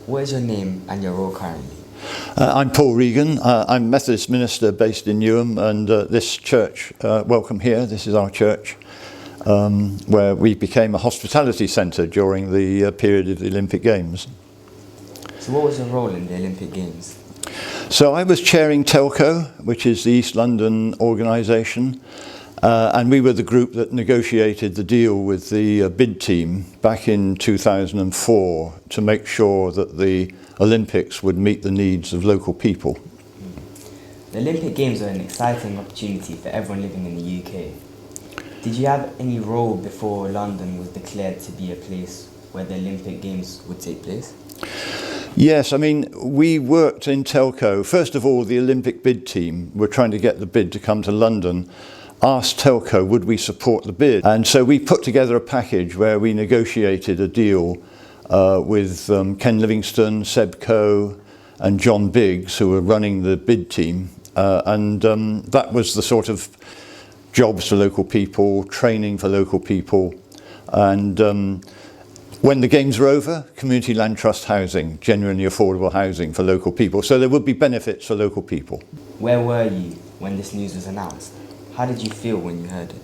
What is your name and your role currently? I'm Paul Regan. I'm Methodist minister based in Newham, and this church, welcome here, this is our church, where we became a hospitality centre during the period of the Olympic Games. So what was your role in the Olympic Games? So I was chairing Telco, which is the East London organisation, and we were the group that negotiated the deal with the bid team back in 2004 to make sure that the Olympics would meet the needs of local people. The Olympic Games are an exciting opportunity for everyone living in the UK. Did you have any role before London was declared to be a place where the Olympic Games would take place? Yes, I mean, we worked in Telco. First of all, the Olympic bid team were trying to get the bid to come to London, asked Telco would we support the bid. And so we put together a package where we negotiated a deal with Ken Livingstone, Seb Coe and John Biggs, who were running the bid team. That was the sort of jobs for local people, training for local people. And when the games were over, Community Land Trust housing, genuinely affordable housing for local people. So there would be benefits for local people. Where were you when this news was announced? How did you feel when you heard it?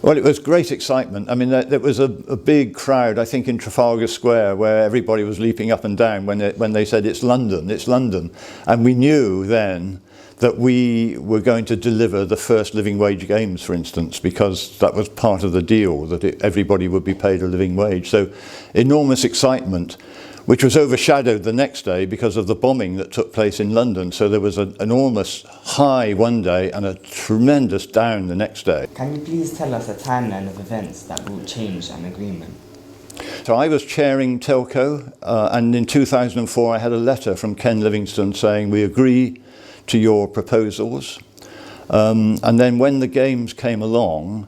Well, it was great excitement. I mean, there was a big crowd, I think, in Trafalgar Square, where everybody was leaping up and down when they said, it's London, it's London. And we knew then that we were going to deliver the first living wage games, for instance, because that was part of the deal, that everybody would be paid a living wage. So enormous excitement, which was overshadowed the next day because of the bombing that took place in London. So there was an enormous high one day and a tremendous down the next day. Can you please tell us a timeline of events that brought change and agreement? So I was chairing Telco, and in 2004 I had a letter from Ken Livingstone saying we agree to your proposals. And then when the games came along,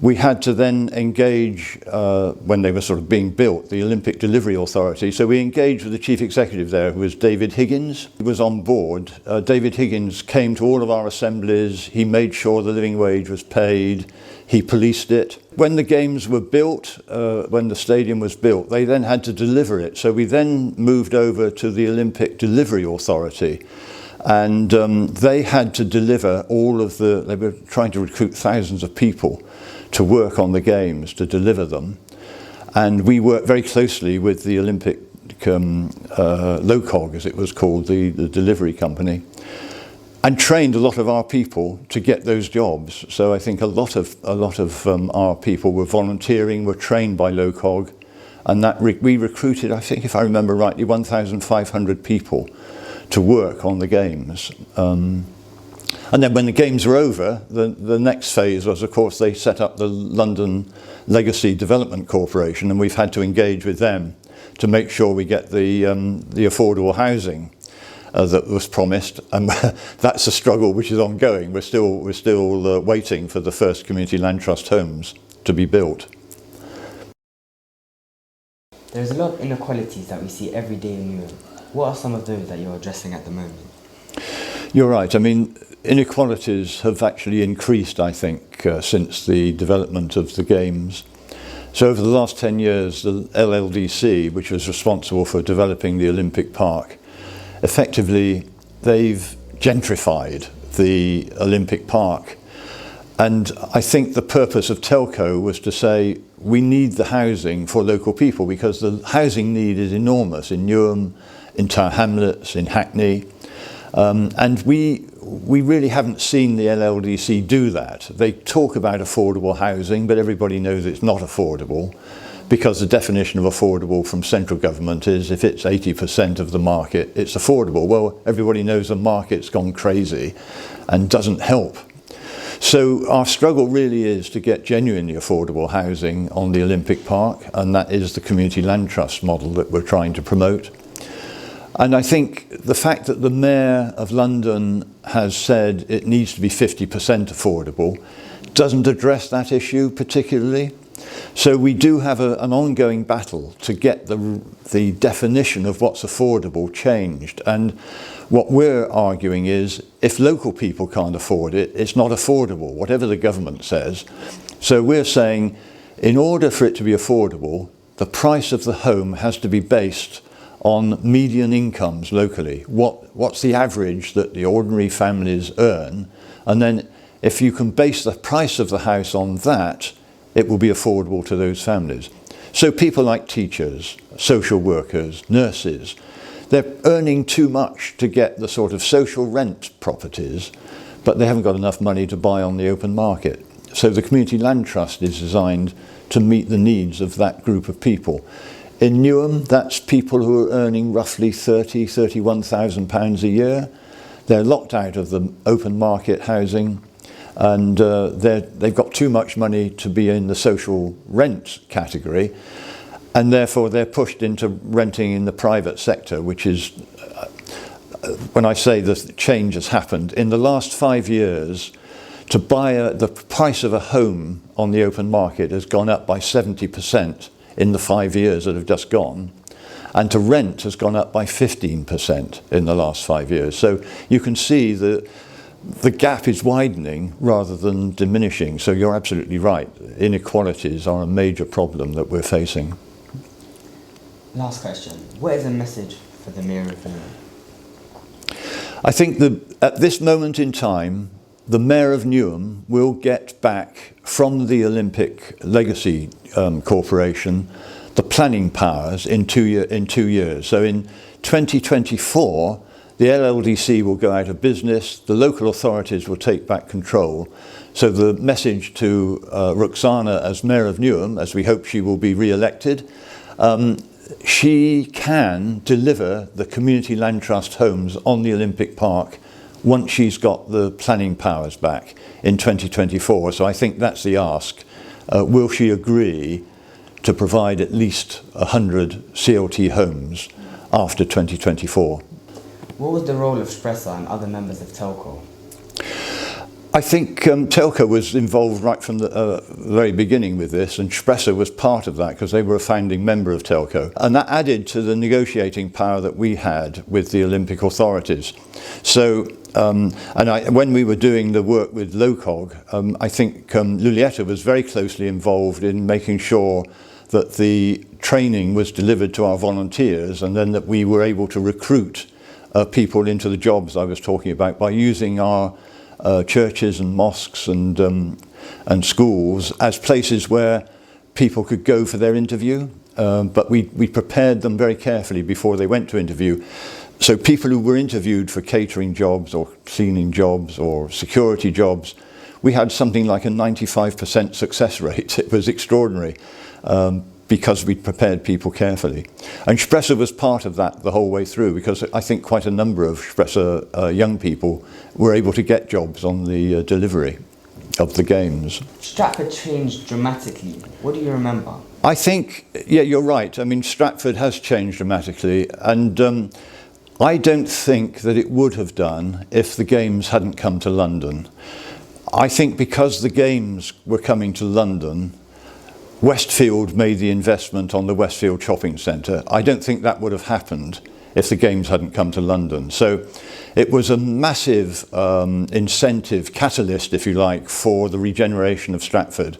we had to then engage, when they were sort of being built, the Olympic Delivery Authority. So we engaged with the chief executive there, who was David Higgins. He was on board. David Higgins came to all of our assemblies. He made sure the living wage was paid. He policed it. When the games were built, when the stadium was built, they then had to deliver it. So we then moved over to the Olympic Delivery Authority. And they had to deliver they were trying to recruit thousands of people to work on the games, to deliver them. And we worked very closely with the Olympic LOCOG, as it was called, the delivery company, and trained a lot of our people to get those jobs. So I think a lot of our people were volunteering, were trained by LOCOG, and that we recruited, I think if I remember rightly, 1,500 people to work on the games. And then when the games were over, the next phase was, of course, they set up the London Legacy Development Corporation, and we've had to engage with them to make sure we get the affordable housing that was promised. And that's a struggle which is ongoing. We're still waiting for the first Community Land Trust homes to be built. There's a lot of inequalities that we see every day in Newham. What are some of those that you're addressing at the moment? You're right. I mean, inequalities have actually increased, I think, since the development of the Games. So over the last 10 years, the LLDC, which was responsible for developing the Olympic Park, effectively, they've gentrified the Olympic Park. And I think the purpose of Telco was to say, we need the housing for local people, because the housing need is enormous in Newham, in Tower Hamlets, in Hackney. And we really haven't seen the LLDC do that. They talk about affordable housing, but everybody knows it's not affordable, because the definition of affordable from central government is if it's 80% of the market, it's affordable. Well, everybody knows the market's gone crazy and doesn't help. So our struggle really is to get genuinely affordable housing on the Olympic Park, and that is the Community Land Trust model that we're trying to promote. And I think the fact that the Mayor of London has said it needs to be 50% affordable doesn't address that issue particularly. So we do have an ongoing battle to get the definition of what's affordable changed. And what we're arguing is, if local people can't afford it, it's not affordable, whatever the government says. So we're saying, in order for it to be affordable, the price of the home has to be based on median incomes locally. What's the average that the ordinary families earn? And then if you can base the price of the house on that, it will be affordable to those families. So people like teachers, social workers, nurses, they're earning too much to get the sort of social rent properties, but they haven't got enough money to buy on the open market. So the Community Land Trust is designed to meet the needs of that group of people. In Newham, that's people who are earning roughly £31,000 a year. They're locked out of the open market housing, and they've got too much money to be in the social rent category, and therefore they're pushed into renting in the private sector, which is, when I say the change has happened, in the last 5 years, to buy the price of a home on the open market has gone up by 70% in the 5 years that have just gone, and to rent has gone up by 15% in the last 5 years. So you can see that the gap is widening rather than diminishing. So you're absolutely right. Inequalities are a major problem that we're facing. Last question. What is the message for the Mayor of Newham? I think that at this moment in time, the Mayor of Newham will get back from the Olympic Legacy Corporation the planning powers in 2 years. So in 2024, the LLDC will go out of business, the local authorities will take back control. So the message to Ruxana as Mayor of Newham, as we hope she will be re-elected, she can deliver the Community Land Trust homes on the Olympic Park once she's got the planning powers back in 2024. So I think that's the ask. Will she agree to provide at least 100 CLT homes after 2024? What was the role of Shpresa and other members of Telco? I think Telco was involved right from the very beginning with this, and Shpresa was part of that because they were a founding member of Telco. And that added to the negotiating power that we had with the Olympic authorities. So, when we were doing the work with LOCOG, I think Lulietta was very closely involved in making sure that the training was delivered to our volunteers, and then that we were able to recruit people into the jobs I was talking about by using our churches and mosques and schools as places where people could go for their interview, but we prepared them very carefully before they went to interview. So people who were interviewed for catering jobs or cleaning jobs or security jobs, we had something like a 95% success rate. It was extraordinary because we prepared people carefully. And Shpresa was part of that the whole way through, because I think quite a number of Shpresa young people were able to get jobs on the delivery of the games. Stratford changed dramatically. What do you remember? I think, yeah, you're right. I mean, Stratford has changed dramatically, and I don't think that it would have done if the games hadn't come to London. I think because the games were coming to London, Westfield made the investment on the Westfield shopping centre. I don't think that would have happened if the games hadn't come to London. So it was a massive incentive, catalyst, if you like, for the regeneration of Stratford,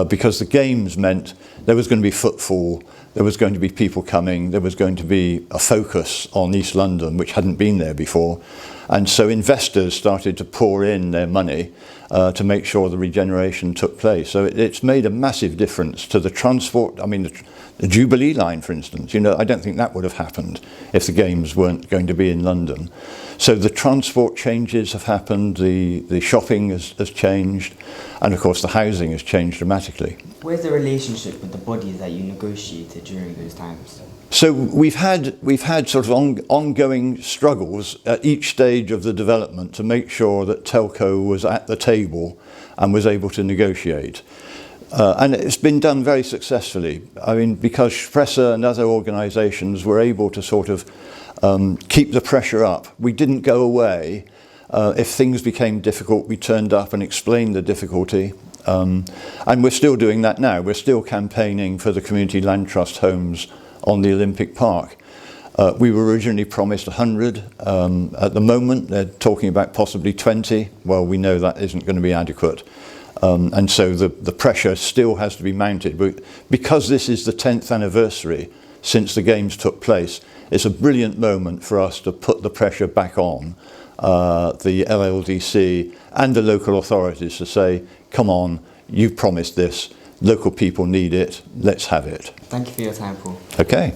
because the games meant there was going to be footfall, there was going to be people coming, there was going to be a focus on East London, which hadn't been there before. And so investors started to pour in their money to make sure the regeneration took place. So it's made a massive difference to the transport. I mean, the Jubilee line, for instance, I don't think that would have happened if the games weren't going to be in London. So the transport changes have happened, the shopping has changed, and of course the housing has changed dramatically. Where's the relationship with the bodies that you negotiated during those times? So we've had sort of ongoing struggles at each stage of the development to make sure that Telco was at the table and was able to negotiate. And it's been done very successfully. I mean, because Shpresa and other organisations were able to sort of keep the pressure up. We didn't go away. If things became difficult, we turned up and explained the difficulty. And we're still doing that now. We're still campaigning for the Community Land Trust homes on the Olympic Park. We were originally promised 100. At the moment, they're talking about possibly 20. Well, we know that isn't going to be adequate. And so the pressure still has to be mounted. But because this is the 10th anniversary since the Games took place, it's a brilliant moment for us to put the pressure back on the LLDC and the local authorities to say, come on, you've promised this, local people need it, let's have it. Thank you for your time, Paul. Okay.